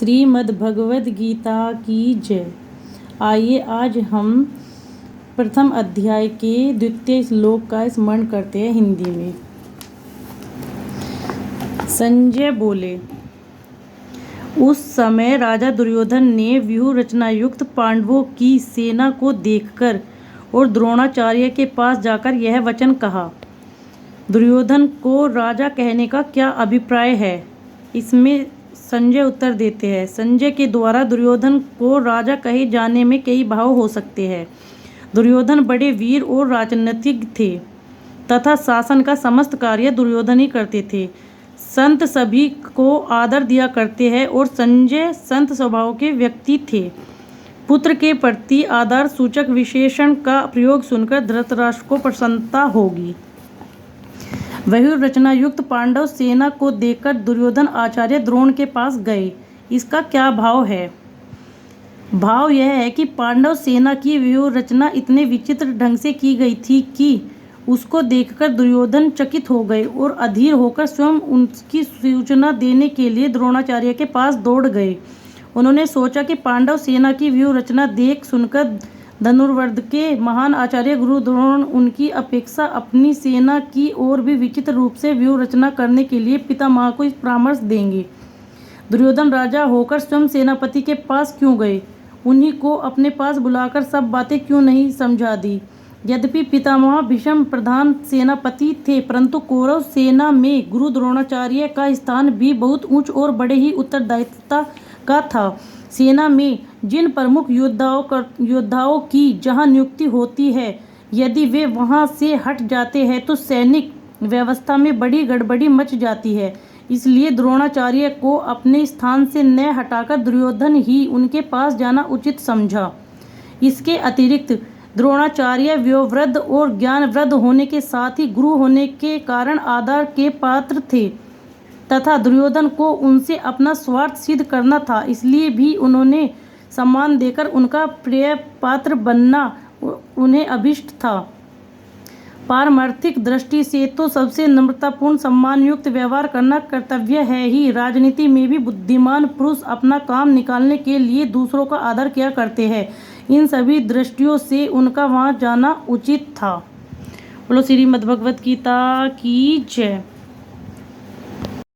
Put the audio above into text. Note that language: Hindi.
श्रीमद् भगवद गीता की जय। आइए आज हम प्रथम अध्याय के द्वितीय श्लोक का स्मरण करते हैं हिंदी में। संजय बोले, उस समय राजा दुर्योधन ने व्यूह रचना युक्त पांडवों की सेना को देखकर और द्रोणाचार्य के पास जाकर यह वचन कहा। दुर्योधन को राजा कहने का क्या अभिप्राय है? इसमें संजय उत्तर देते हैं। संजय के द्वारा दुर्योधन को राजा कहे जाने में कई भाव हो सकते हैं। दुर्योधन बड़े वीर और राजनीतिज्ञ थे तथा शासन का समस्त कार्य दुर्योधन ही करते थे। संत सभी को आदर दिया करते हैं और संजय संत स्वभाव के व्यक्ति थे। पुत्र के प्रति आदर सूचक विशेषण का प्रयोग सुनकर धृतराष्ट्र को प्रसन्नता होगी। व्यूह रचना युक्त पांडव सेना को देखकर दुर्योधन आचार्य द्रोण के पास गए। इसका क्या भाव है? भाव यह है कि पांडव सेना की व्यूह रचना इतने विचित्र ढंग से की गई थी कि उसको देखकर दुर्योधन चकित हो गए और अधीर होकर स्वयं उसकी सूचना देने के लिए द्रोणाचार्य के पास दौड़ गए। उन्होंने सोचा कि पांडव सेना की व्यूह रचना देख सुनकर धनुर्वेद के महान आचार्य गुरु द्रोण उनकी अपेक्षा अपनी सेना की ओर भी विचित्र रूप से व्यूह रचना करने के लिए पितामह को इस परामर्श देंगे। दुर्योधन राजा होकर स्वयं सेनापति के पास क्यों गए? उन्हीं को अपने पास बुलाकर सब बातें क्यों नहीं समझा दी? यद्यपि पितामह भीष्म प्रधान सेनापति थे, परंतु कौरव सेना में गुरु द्रोणाचार्य का स्थान भी बहुत ऊंच और बड़े ही उत्तरदायित्व का था। सेना में जिन प्रमुख योद्धाओं की जहां नियुक्ति होती है, यदि वे वहां से हट जाते हैं तो सैनिक व्यवस्था में बड़ी गड़बड़ी मच जाती है। इसलिए द्रोणाचार्य को अपने स्थान से न हटाकर दुर्योधन ही उनके पास जाना उचित समझा। इसके अतिरिक्त द्रोणाचार्य वयोवृद्ध और ज्ञानवृद्ध होने के साथ ही गुरु होने के कारण आदर के पात्र थे तथा दुर्योधन को उनसे अपना स्वार्थ सिद्ध करना था। इसलिए भी उन्होंने सम्मान देकर उनका प्रिय पात्र बनना उन्हें अभीष्ट था। पारमार्थिक दृष्टि से तो सबसे नम्रतापूर्ण सम्मान युक्त व्यवहार करना कर्तव्य है ही। राजनीति में भी बुद्धिमान पुरुष अपना काम निकालने के लिए दूसरों का आदर किया करते हैं। इन सभी दृष्टियों से उनका वहां जाना उचित था। बोलो श्रीमद् भगवद गीता की जय।